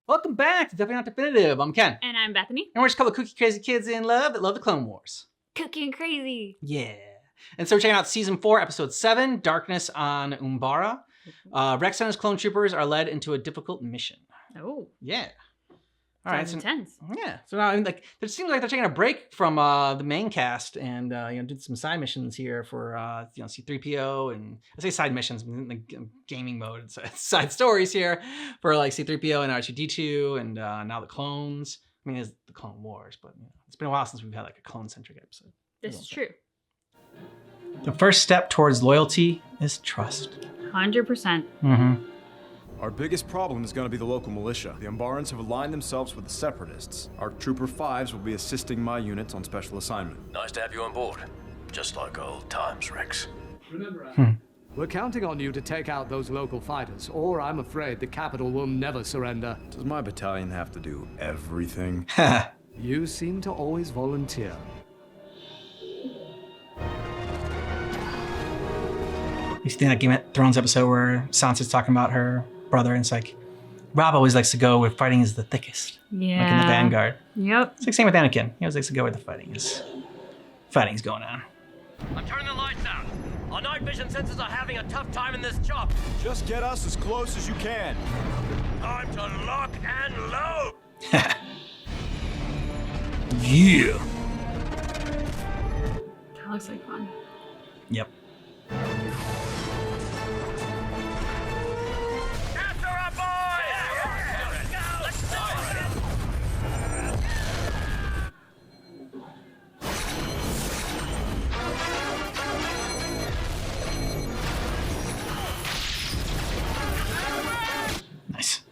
Welcome back to Definitely Not Definitive. I'm Ken. And I'm Bethany. And we're just a couple of cookie crazy kids in love that love the Clone Wars. Cookie and crazy. Yeah. And so we're checking out Season 4, Episode 7, Darkness on Umbara. Rex and his clone troopers are led into a difficult mission. Oh. Yeah. All right. Sounds intense. Yeah. So now, it seems like they're taking a break from the main cast and did some side missions here for C-3PO, and I say side missions in the gaming mode. It's side stories here for like C-3PO and R2-D2 and now the clones. I mean, it's the Clone Wars, but it's been a while since we've had like a clone-centric episode. This is true. The first step towards loyalty is trust. 100%. Mm-hmm. Our biggest problem is going to be the local militia. The Umbarans have aligned themselves with the Separatists. Our Trooper 5s will be assisting my units on special assignment. Nice to have you on board. Just like old times, Rex. Remember, we're counting on you to take out those local fighters, or I'm afraid the capital will never surrender. Does my battalion have to do everything? You seem to always volunteer. You see that Game of Thrones episode where Sansa's talking about her brother, and it's like, Rob always likes to go where fighting is the thickest. Yeah. Like in the Vanguard. Yep. It's like same with Anakin. He always likes to go where the fighting's going on. I'm turning the lights out. Our night vision sensors are having a tough time in this job. Just get us as close as you can. Time to lock and load. Yeah. That looks like fun. Yep. After our boys! Let's do it! Nice.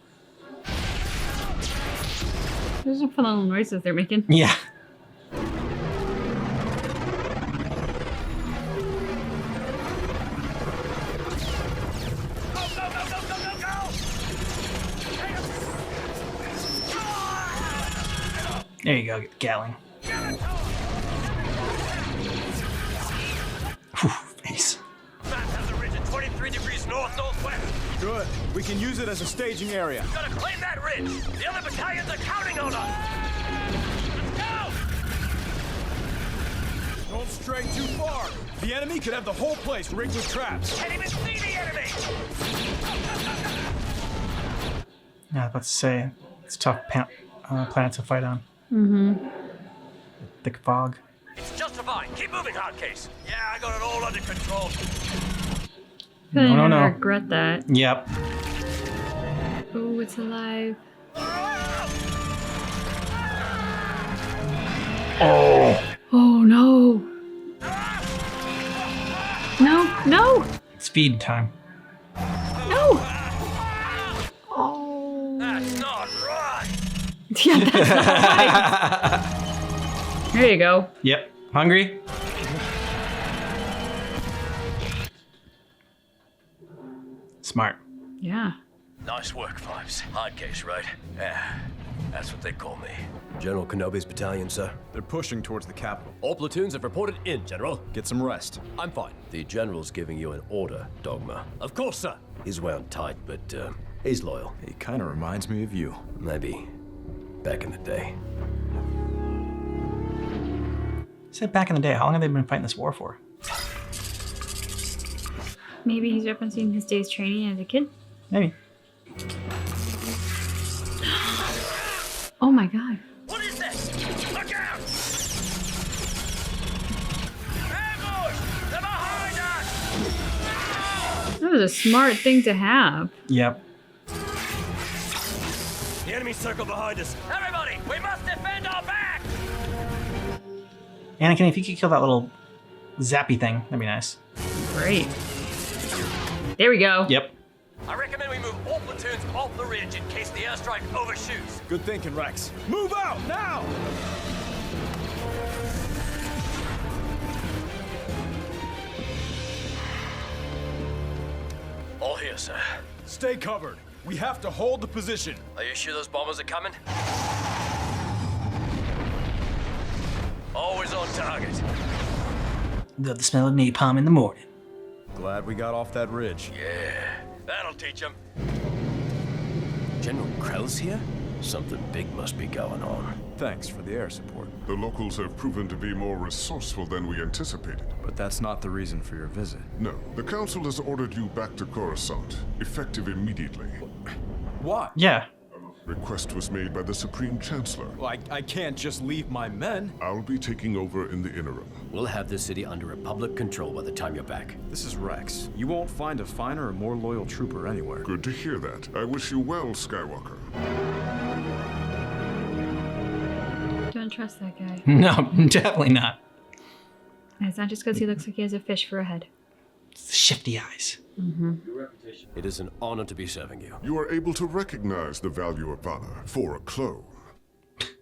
Those are fun little noises they're making. Yeah. There you go, get the Gatling. Whew, face. Map has a ridge at 23 degrees north-northwest. Good. We can use it as a staging area. Gotta claim that ridge. The other battalions are counting on us. Let's go! Don't stray too far. The enemy could have the whole place rigged with traps. Can't even see the enemy. Yeah, I was about to say, it's a tough planet to fight on. Mm-hmm. Thick fog. It's justified. Keep moving, hard case. Yeah, I got it all under control. No. Regret that. Yep. Oh, it's alive. Oh. Oh no. No. It's feed time. No. Oh. That's not right. Yeah, that's not right. There you go. Yep. Hungry? Smart. Yeah. Nice work, Fives. Hard case, right? Yeah, that's what they call me. General Kenobi's battalion, sir. They're pushing towards the capital. All platoons have reported in, General. Get some rest. I'm fine. The General's giving you an order, Dogma. Of course, sir. He's wound tight, but he's loyal. He kind of reminds me of you. Maybe back in the day. Said back in the day, how long have they been fighting this war for? Maybe he's referencing his days training as a kid. Maybe. Oh my god. What is this? Look out! Ambush! They're behind us! That was a smart thing to have. Yep. The enemy circle behind us. Everybody, we must defend our back! Anakin, if you could kill that little zappy thing, that'd be nice. Great. There we go. Yep. I recommend we move all platoons off the ridge in case the airstrike overshoots. Good thinking, Rex. Move out, now! All here, sir. Stay covered. We have to hold the position. Are you sure those bombers are coming? Always on target. Love the smell of napalm in the morning. Glad we got off that ridge. Yeah, that'll teach them. General Krell's here? Something big must be going on. Thanks for the air support. The locals have proven to be more resourceful than we anticipated. But that's not the reason for your visit. No, the Council has ordered you back to Coruscant, effective immediately. Why? Yeah. Request was made by the Supreme Chancellor. Well, I can't just leave my men. I'll be taking over in the interim. We'll have this city under Republic control by the time you're back. This is Rex. You won't find a finer or more loyal trooper anywhere. Good to hear that. I wish you well, Skywalker. Don't trust that guy. No, definitely not. And it's not just because he looks like he has a fish for a head. It's the shifty eyes. It is an honor to be serving you. You are able to recognize the value of valor for a clone.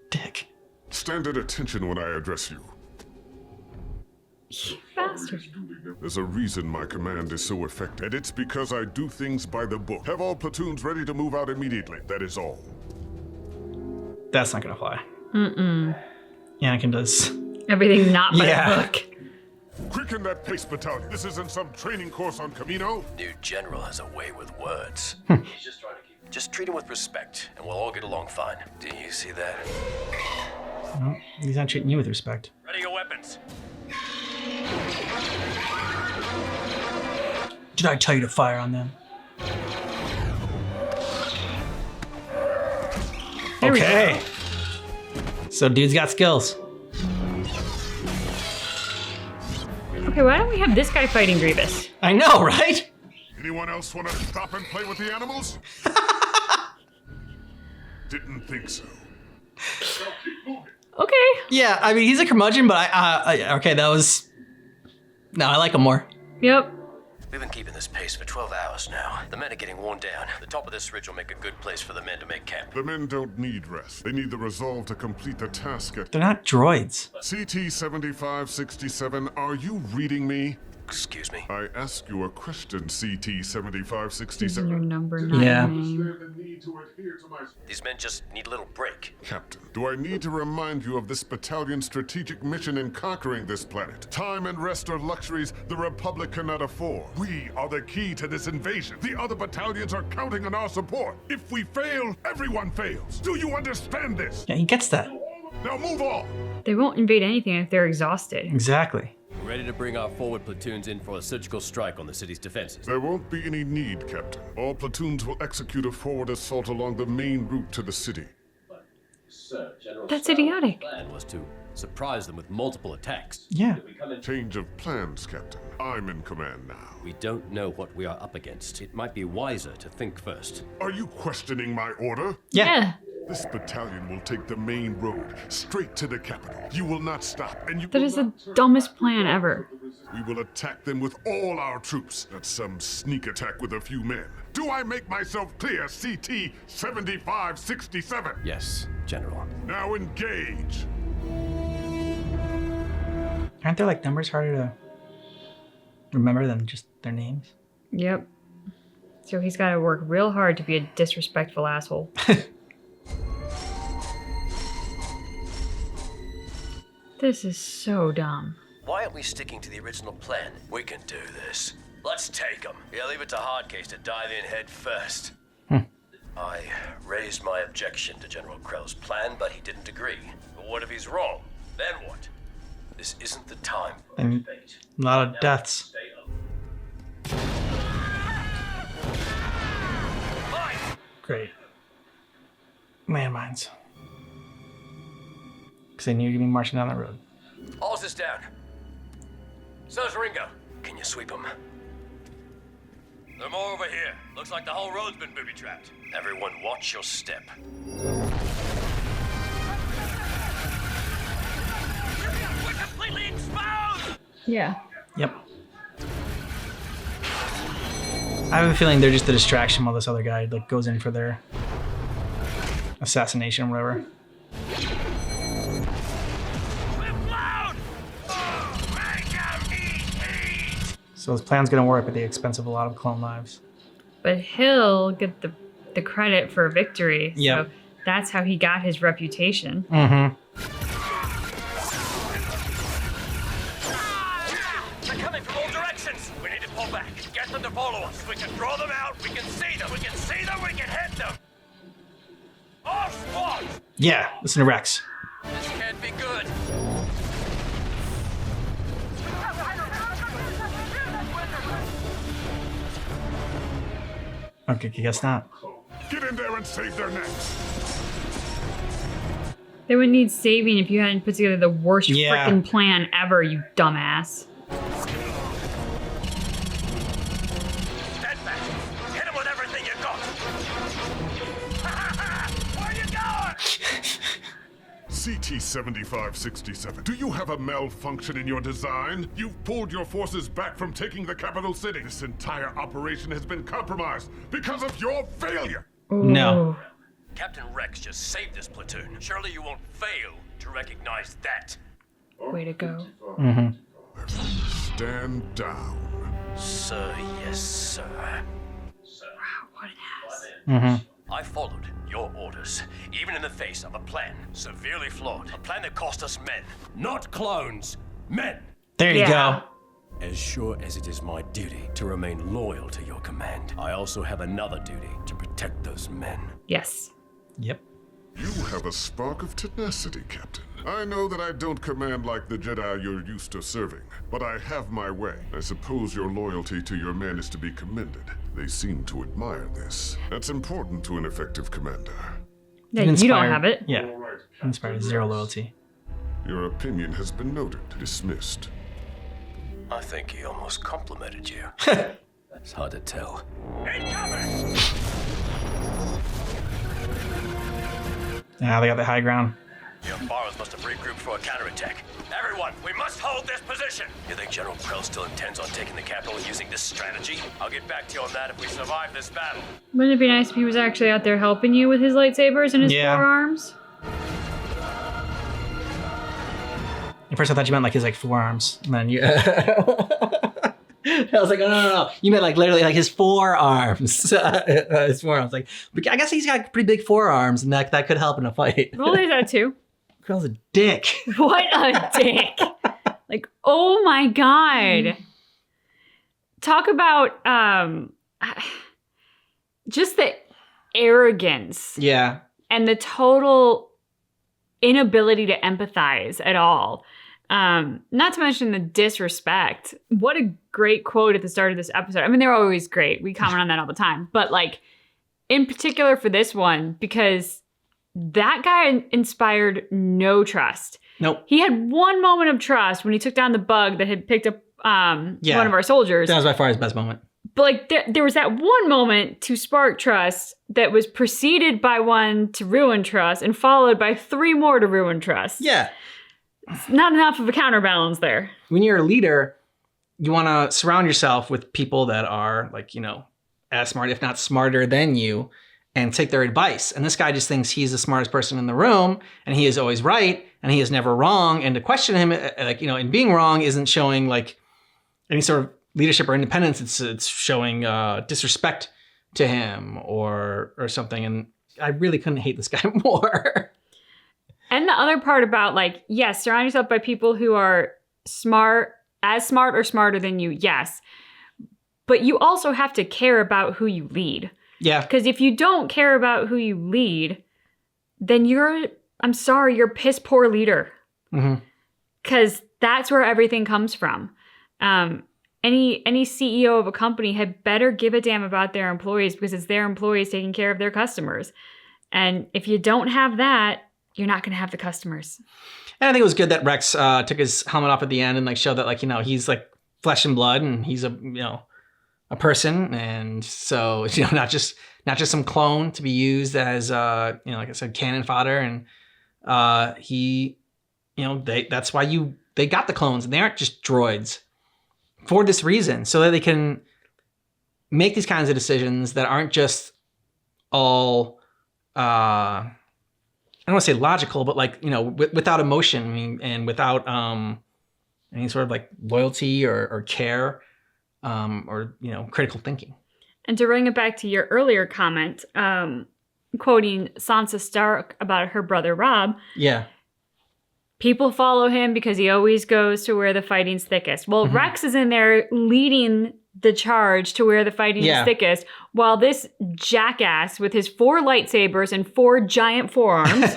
Dick. Stand at attention when I address you. Bastard. There's a reason my command is so effective, and it's because I do things by the book. Have all platoons ready to move out immediately. That is all. That's not gonna fly. Anakin does. Everything not by Yeah. the book. Quicken that pace, battalion. This isn't some training course on Camino. New general has a way with words. Hmm. He's just trying to keep. Just treat him with respect, and we'll all get along fine. Do you see that? No, he's not treating you with respect. Ready your weapons. Did I tell you to fire on them? There we go. Okay. So dude's got skills. Okay, why don't we have this guy fighting Grievous? I know, right? Anyone else want to stop and play with the animals? Didn't think so. Okay. Yeah, I mean, he's a curmudgeon, but okay, that was... No, I like him more. Yep. We've been keeping this pace for 12 hours now. The men are getting worn down. The top of this ridge will make a good place for the men to make camp. The men don't need rest. They need the resolve to complete the task at They're not droids. CT-7567. Are you reading me? Excuse me. I ask you a question, This is your CT-7567. number, not Yeah. your name. These men just need a little break. Captain, do I need to remind you of this battalion's strategic mission in conquering this planet? Time and rest are luxuries the Republic cannot afford. We are the key to this invasion. The other battalions are counting on our support. If we fail, everyone fails. Do you understand this? Yeah, he gets that. Now move on. They won't invade anything if they're exhausted. Exactly. We're ready to bring our forward platoons in for a surgical strike on the city's defenses. There won't be any need, Captain. All platoons will execute a forward assault along the main route to the city. That's idiotic. The plan was to surprise them with multiple attacks. Yeah. Change of plans, Captain. I'm in command now. We don't know what we are up against. It might be wiser to think first. Are you questioning my order? Yeah. This battalion will take the main road straight to the capital. You will not stop, and you That will is the not dumbest plan ever. We will attack them with all our troops, not some sneak attack with a few men. Do I make myself clear, CT-7567? Yes, General. Now engage. Aren't there like numbers harder to remember than just their names? Yep. So he's got to work real hard to be a disrespectful asshole. This is so dumb. Why aren't we sticking to the original plan? We can do this. Let's take them. Yeah, leave it to Hardcase to dive in head first. I raised my objection to General Krell's plan, but he didn't agree. But what if he's wrong? Then what? This isn't the time for And debate. a lot of deaths. Stay up. Mine! Great. Landmines. Because they knew you'd be marching down the road. All's is down. So's Ringo. Can you sweep them? There are more over here. Looks like the whole road's been booby-trapped. Everyone watch your step. We're completely exposed! Yeah. Yep. I have a feeling they're just a distraction while this other guy like goes in for their assassination or whatever. We're blown! Make 'em eat! So his plan's gonna work at the expense of a lot of clone lives. But he'll get the credit for victory. Yep. So that's how he got his reputation. Mm-hmm. They're coming from all directions! We need to pull back. Get them to follow us. We can draw them out. We can see them. We can see them. We can hit them. Off Yeah, listen to Rex. This can't be good. Okay, I guess not. Get in there and save their necks. They would need saving if you hadn't put together the worst Yeah. freaking plan ever, you dumbass. Stand back. Hit him with everything you got. Where you going? CT-7567, do you have a malfunction in your design? You've pulled your forces back from taking the capital city. This entire operation has been compromised because of your failure. No. Captain Rex just saved this platoon. Surely you won't fail to recognize that. Way to go. Stand down. Sir, yes, sir. What an ass. I followed your orders, even in the face of a plan severely flawed. A plan that cost us men, not clones, men. There you Yeah. go. As sure as it is my duty to remain loyal to your command, I also have another duty to protect those men. Yes. Yep. You have a spark of tenacity, Captain. I know that I don't command like the Jedi you're used to serving, but I have my way. I suppose your loyalty to your men is to be commended. They seem to admire this. That's important to an effective commander. Yeah, you don't have it. Yeah. Inspired 0 loyalty. Your opinion has been noted. Dismissed. I think he almost complimented you. It's hard to tell. Incoming! Now they got the high ground. The Umbaras must have regrouped for a counterattack. Everyone, we must hold this position! You think General Krell still intends on taking the capital using this strategy? I'll get back to you on that if we survive this battle. Wouldn't it be nice if he was actually out there helping you with his lightsabers and his Yeah. forearms? At first I thought you meant like his like forearms. And then you I was like, no. You meant like literally like his forearms. His forearms. Like, but I guess he's got pretty big forearms and that could help in a fight. Well, there's that too. Krell's a dick. What a dick. Like, oh my God. Talk about just the arrogance Yeah. and the total inability to empathize at all. Not to mention the disrespect. What a great quote at the start of this episode. I mean, they're always great. We comment on that all the time. But like, in particular for this one, because that guy inspired no trust. Nope. He had one moment of trust when he took down the bug that had picked up one of our soldiers. That was by far his best moment. But like there was that one moment to spark trust that was preceded by one to ruin trust and followed by 3 more to ruin trust. Yeah. It's not enough of a counterbalance there. When you're a leader, you want to surround yourself with people that are like, you know, as smart, if not smarter than you, and take their advice. And this guy just thinks he's the smartest person in the room and he is always right and he is never wrong. And to question him, like, you know, in being wrong isn't showing like any sort of leadership or independence. It's showing disrespect to him or something. And I really couldn't hate this guy more. And the other part about like, yes, surround yourself by people who are smart or smarter than you, yes. But you also have to care about who you lead. Yeah. Because if you don't care about who you lead, then you're a piss poor leader. Because that's where everything comes from. Any CEO of a company had better give a damn about their employees because it's their employees taking care of their customers. And if you don't have that, you're not going to have the customers. And I think it was good that Rex took his helmet off at the end and like showed that like, you know, he's like flesh and blood and he's a person. And so, you know, not just some clone to be used as, you know, like I said, cannon fodder. And he, you know, that's why they got the clones and they aren't just droids for this reason, so that they can make these kinds of decisions that aren't just all, I don't want to say logical, but like, you know, without emotion, I mean, and without any sort of like loyalty or care or, you know, critical thinking. And to bring it back to your earlier comment, quoting Sansa Stark about her brother Robb. Yeah. People follow him because he always goes to where the fighting's thickest. Well, Rex is in there leading the charge to where the fighting is thickest while this jackass with his 4 lightsabers and 4 giant forearms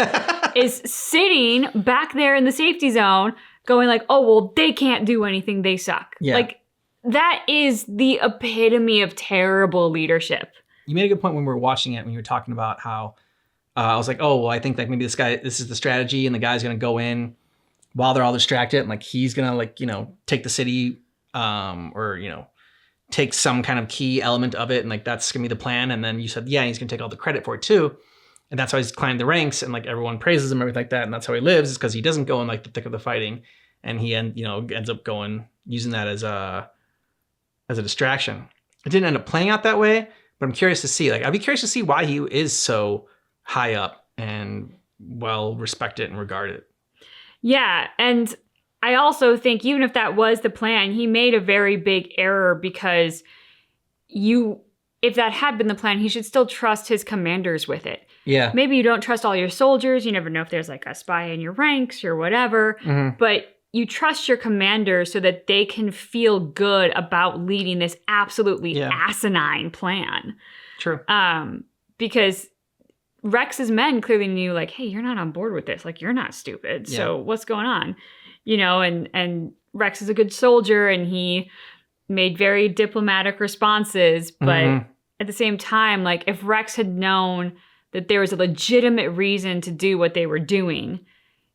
is sitting back there in the safety zone going like, oh, well, they can't do anything. They suck. Yeah. Like, that is the epitome of terrible leadership. You made a good point when we were watching it, when you were talking about how I was like, oh, well, I think like maybe this is the strategy, and the guy's going to go in while they're all distracted, and like he's going to like, take the city or, take some kind of key element of it, and like that's going to be the plan. And then you said, yeah, he's going to take all the credit for it too. And that's how he's climbed the ranks, and like everyone praises him, everything like that. And that's how he lives, is because he doesn't go in like the thick of the fighting, and he ends up using that as a distraction. It didn't end up playing out that way, but I'm curious to see. Like, I'd be curious to see why he is so high up and well respected and regarded. Yeah, and I also think even if that was the plan, he made a very big error, because if that had been the plan, he should still trust his commanders with it. Yeah. Maybe you don't trust all your soldiers. You never know if there's like a spy in your ranks or whatever. Mm-hmm. But you trust your commanders so that they can feel good about leading this absolutely asinine plan. True. Because Rex's men clearly knew, like, hey, you're not on board with this. Like, you're not stupid. Yeah. So what's going on? And Rex is a good soldier, and he made very diplomatic responses. But at the same time, like, if Rex had known that there was a legitimate reason to do what they were doing,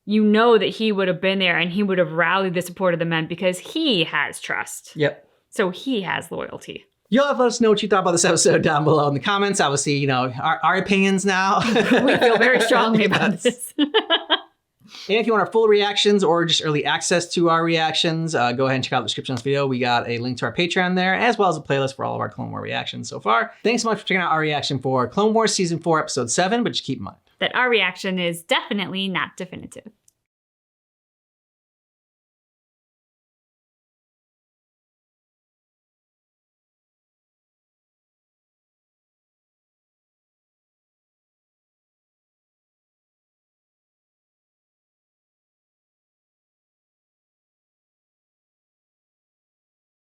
that he would have been there, and he would have rallied the support of the men, because he has trust. Yep. So he has loyalty. You'll have to let us know what you thought about this episode down below in the comments. Obviously, our opinions now. We feel very strongly about this. And if you want our full reactions or just early access to our reactions, go ahead and check out the description of this video. We got a link to our Patreon there, as well as a playlist for all of our Clone War reactions so far. Thanks so much for checking out our reaction for Clone Wars Season 4, Episode 7, but just keep in mind that our reaction is definitely not definitive.